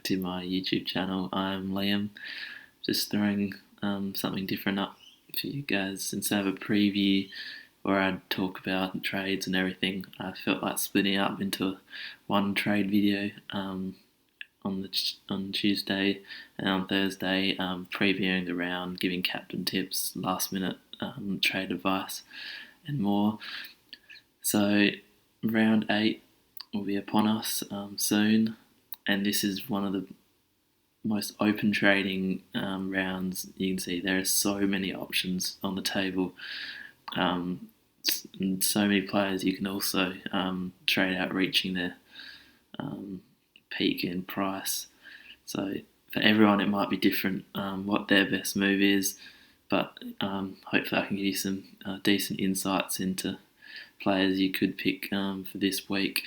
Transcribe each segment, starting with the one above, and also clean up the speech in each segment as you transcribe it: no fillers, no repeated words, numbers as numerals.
back to my YouTube channel. I'm Liam, just throwing something different up for you guys. Instead of a preview where I'd talk about trades and everything, I felt like splitting it up into one trade video on Tuesday and on Thursday, previewing the round, giving captain tips, last minute trade advice and more. So round 8 will be upon us soon, and this is one of the most open trading rounds you can see. There are so many options on the table, and so many players you can also trade out reaching their peak in price. So for everyone it might be different what their best move is, but hopefully I can give you some decent insights into players you could pick for this week.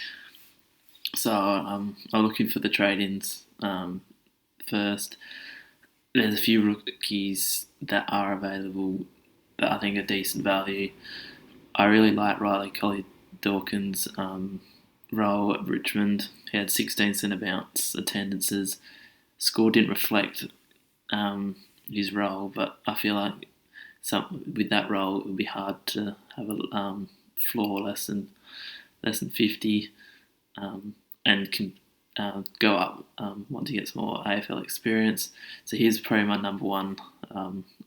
So I'm looking for the trade-ins first. There's a few rookies that are available that I think are decent value. I really like Riley Dawkins' role at Richmond. He had 16 centre bounce attendances. Score didn't reflect his role, but I feel like with that role it would be hard to have a floor less than 50, and can go up once he gets more AFL experience. So he's probably my number one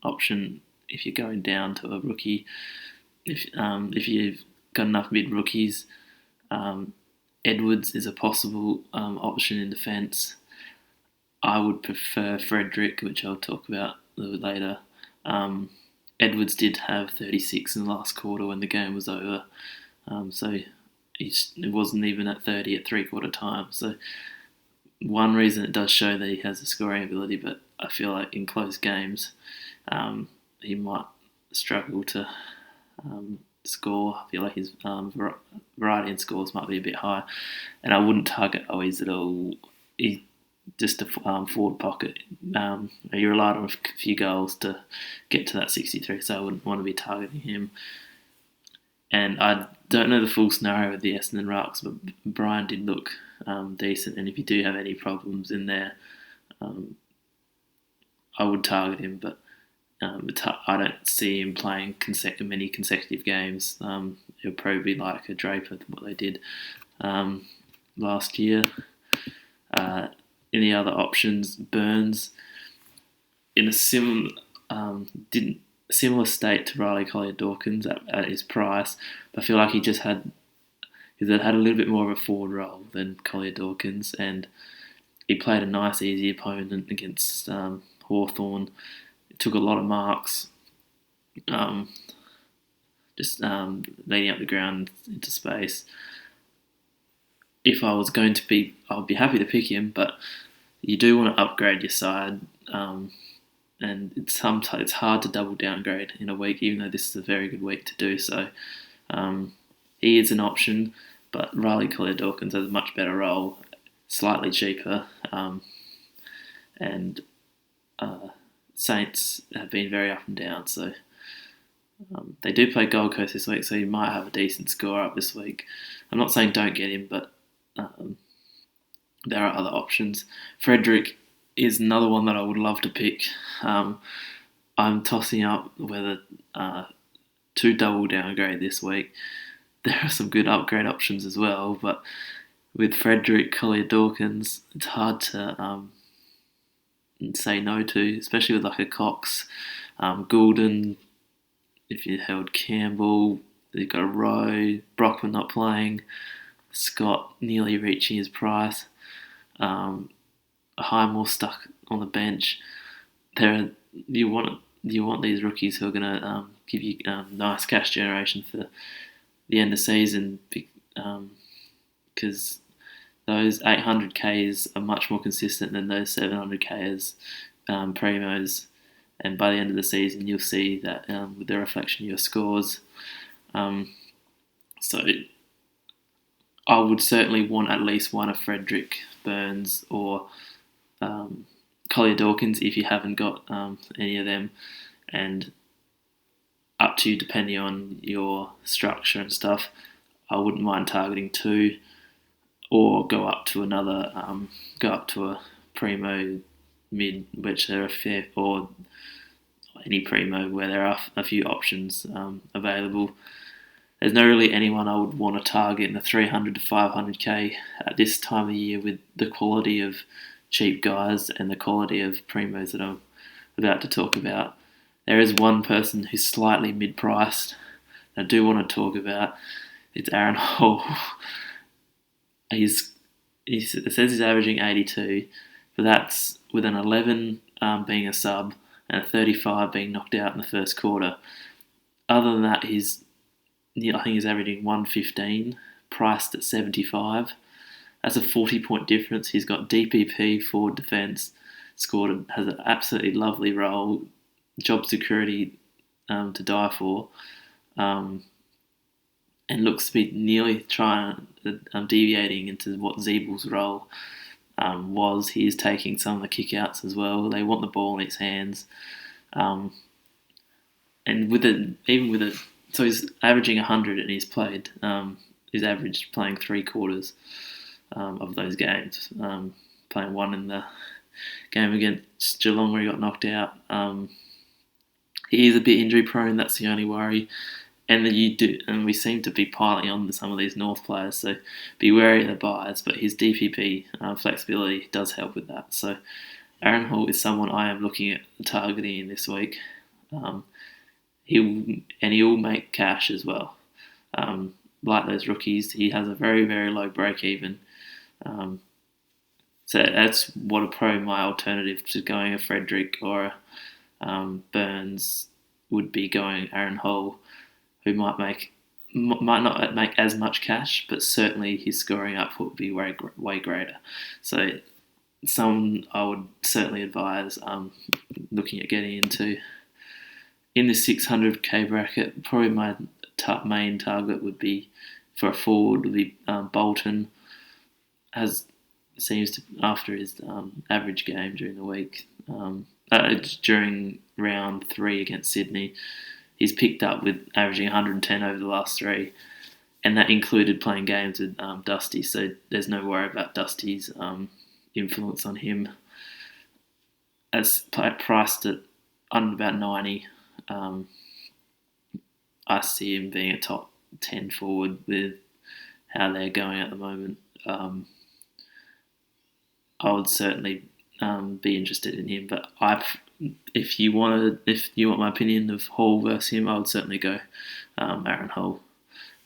option if you're going down to a rookie. If you've got enough mid rookies, Edwards is a possible option in defence. I would prefer Frederick, which I'll talk about a little later. Edwards did have 36 in the last quarter when the game was over, so it wasn't even at 30 at three-quarter time. So one reason it does show that he has a scoring ability, but I feel like in close games he might struggle to score. I feel like his variety in scores might be a bit high, and I wouldn't target Owies at all. He's just a forward pocket. You relied on a few goals to get to that 63, so I wouldn't want to be targeting him. And I don't know the full scenario with the Essendon rucks, but Brian did look decent, and if you do have any problems in there, I would target him, but I don't see him playing many consecutive games. He'll probably be like a Draper, what they did last year. Any other options? Burns, in a similar state to Riley Collier-Dawkins at his price, but I feel like he had a little bit more of a forward role than Collier-Dawkins, and he played a nice, easy opponent against Hawthorn. It took a lot of marks, just leading up the ground into space. If I was going to be, I'd be happy to pick him, but you do want to upgrade your side, and it's hard to double downgrade in a week, even though this is a very good week to do so. He is an option, but Riley Collier-Dawkins has a much better role, slightly cheaper, and Saints have been very up and down, so they do play Gold Coast this week, so you might have a decent score up this week. I'm not saying don't get him, but there are other options. Frederick is another one that I would love to pick. I'm tossing up whether to double downgrade this week. There are some good upgrade options as well, but with Frederick, Collier-Dawkins, it's hard to say no to, especially with like a Cox, Goulden. If you held Campbell, you've got a Rowe, Brockman not playing, Scott nearly reaching his price, Highmore stuck on the bench. You want these rookies who are going to give you nice cash generation for the end of season, because those 800Ks are much more consistent than those 700Ks primos, and by the end of the season you'll see that with the reflection of your scores. So I would certainly want at least one of Frederick, Burns, or Collier-Dawkins if you haven't got any of them, and up to you depending on your structure and stuff. I wouldn't mind targeting two, or go up to a primo mid, which are a fair, or any primo where there are a few options available. There's not really anyone I would want to target in the 300 to 500k at this time of year with the quality of cheap guys and the quality of primos that I'm about to talk about. There is one person who's slightly mid-priced I do want to talk about. It's Aaron Hall. It says he's averaging 82, but that's with an 11 being a sub and a 35 being knocked out in the first quarter. Other than that, I think he's averaging 115, priced at 75. That's a 40-point difference. He's got DPP, forward defence, has an absolutely lovely role, job security to die for, and looks to be nearly deviating into what Zeebel's role was. He is taking some of the kickouts as well. They want the ball in his hands, and so he's averaging 100 and he's played. He's averaged playing 3/4 of those games. Playing one in the game against Geelong where he got knocked out. He is a bit injury prone. That's the only worry. And we seem to be piling on to some of these North players, so be wary of the buys. But his DPP flexibility does help with that. So Aaron Hall is someone I am looking at targeting this week. He'll make cash as well. Like those rookies, he has a very, very low break even. So that's my alternative to going a Frederick or a Burns would be going Aaron Hall, who might not make as much cash, but certainly his scoring output would be way greater. So someone I would certainly advise looking at getting into. In the 600k bracket, probably my main target would be for a forward would be Bolton. Seems to, after his average game during the week, during round 3 against Sydney, he's picked up with averaging 110 over the last 3, and that included playing games with Dusty. So there's no worry about Dusty's influence on him. As priced at under about 90. I see him being a top 10 forward with how they're going at the moment. I would certainly be interested in him, but if you want my opinion of Hall versus him, I would certainly go Aaron Hall.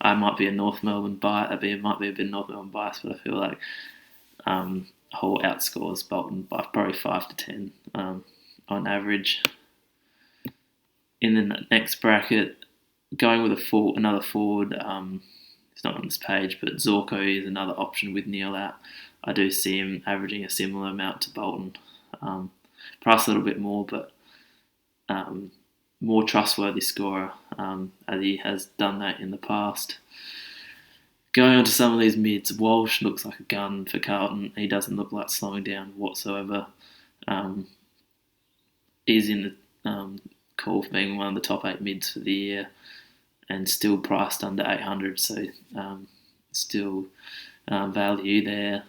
I might be a North Melbourne bias, might be a bit North Melbourne bias, but I feel like Hall outscores Bolton by probably 5 to 10 on average. In the next bracket, going with another forward, it's not on this page, but Zorko is another option with Neil out. I do see him averaging a similar amount to Bolton. Price a little bit more, but more trustworthy scorer, as he has done that in the past. Going on to some of these mids, Walsh looks like a gun for Carlton. He doesn't look like slowing down whatsoever. He's in the call for being one of the top 8 mids for the year and still priced under 800, so still value there.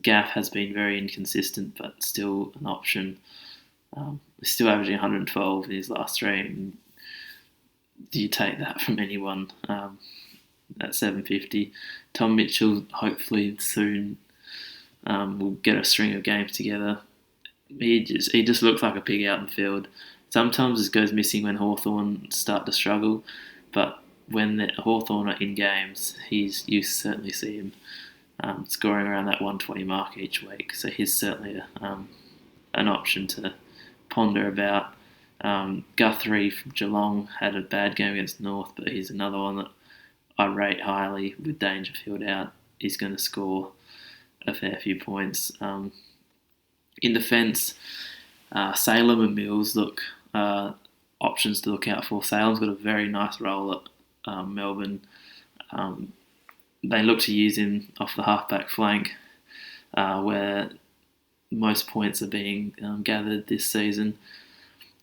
Gaff has been very inconsistent, but still an option. He's still averaging 112 in his last 3. Do you take that from anyone at 750? Tom Mitchell hopefully soon will get a string of games together. He just looks like a pig out in the field. Sometimes this goes missing when Hawthorn start to struggle, but when Hawthorn are in games, you certainly see him scoring around that 120 mark each week. So he's certainly an option to ponder about. Guthrie from Geelong had a bad game against North, but he's another one that I rate highly with Dangerfield out. He's going to score a fair few points. In defence, Salem and Mills look options to look out for. Salem's got a very nice role at Melbourne. They look to use him off the halfback flank, where most points are being gathered this season.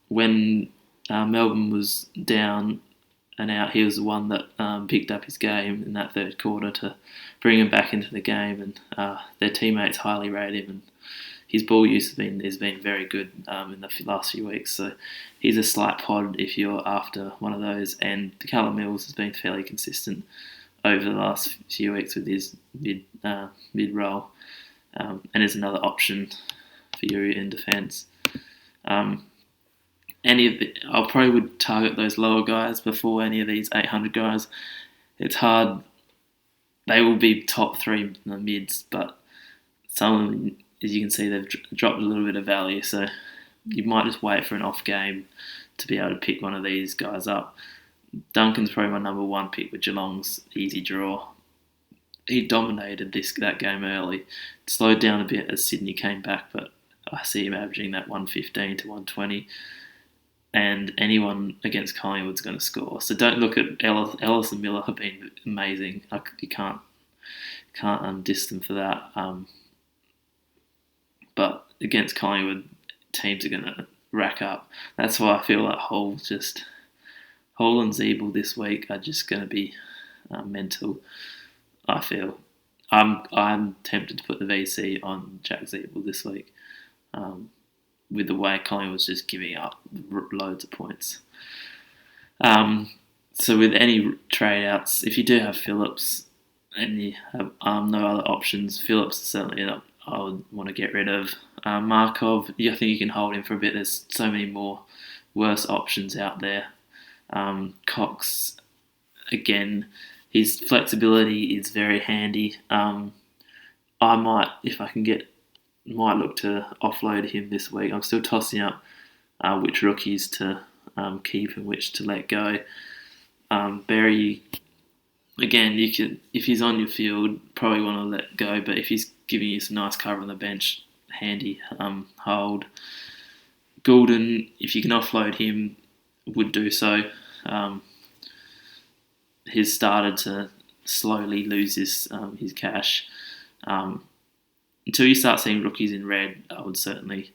When Melbourne was down and out. He was the one that picked up his game in that third quarter to bring him back into the game, and their teammates highly rate him. And his ball use has been very good in the last few weeks. So he's a slight pod if you're after one of those. And Callum Mills has been fairly consistent over the last few weeks with his mid roll, and is another option for you in defence. I probably would target those lower guys before any of these 800 guys. It's hard. They will be top 3 in the mids, but some of them, as you can see, they've dropped a little bit of value. So you might just wait for an off game to be able to pick one of these guys up. Duncan's probably my number 1 pick with Geelong's easy draw. He dominated that game early. Slowed down a bit as Sydney came back, but I see him averaging that 115 to 120. And anyone against Collingwood's going to score. So don't look at Ellis and Miller have been amazing. You can't diss them for that. But against Collingwood, teams are going to rack up. That's why I feel like Hull and Zeeble this week are just going to be mental. I feel I'm tempted to put the VC on Jack Zeeble this week. With the way Collingwood's just giving up loads of points. So with any trade outs, if you do have Phillips and you have no other options, Phillips is certainly I would want to get rid of. Markov, I think you can hold him for a bit. There's so many more worse options out there. Cox, again, his flexibility is very handy. I might, if I can might look to offload him this week. I'm still tossing up which rookies to keep and which to let go. Berry, again, you can, if he's on your field, probably want to let go, but if he's giving you some nice cover on the bench, handy hold. Goulden, if you can offload him, would do so. He's started to slowly lose his cash. Until you start seeing rookies in red, I would certainly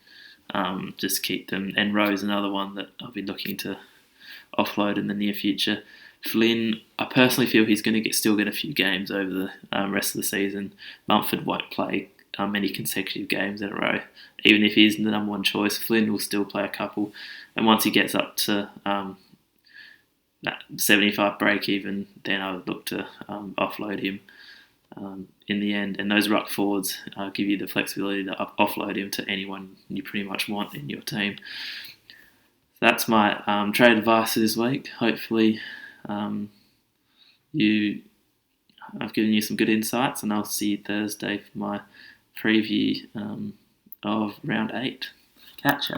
just keep them. And Rowe's another one that I'll be looking to offload in the near future. Flynn, I personally feel he's going to still get a few games over the rest of the season. Mumford won't play many consecutive games in a row. Even if he's the number 1 choice, Flynn will still play a couple. And once he gets up to that 75 break even, then I would look to offload him. In the end, and those ruck forwards give you the flexibility to offload him to anyone you pretty much want in your team. That's my trade advice this week. Hopefully, I've given you some good insights, and I'll see you Thursday for my preview of round 8. Catch ya.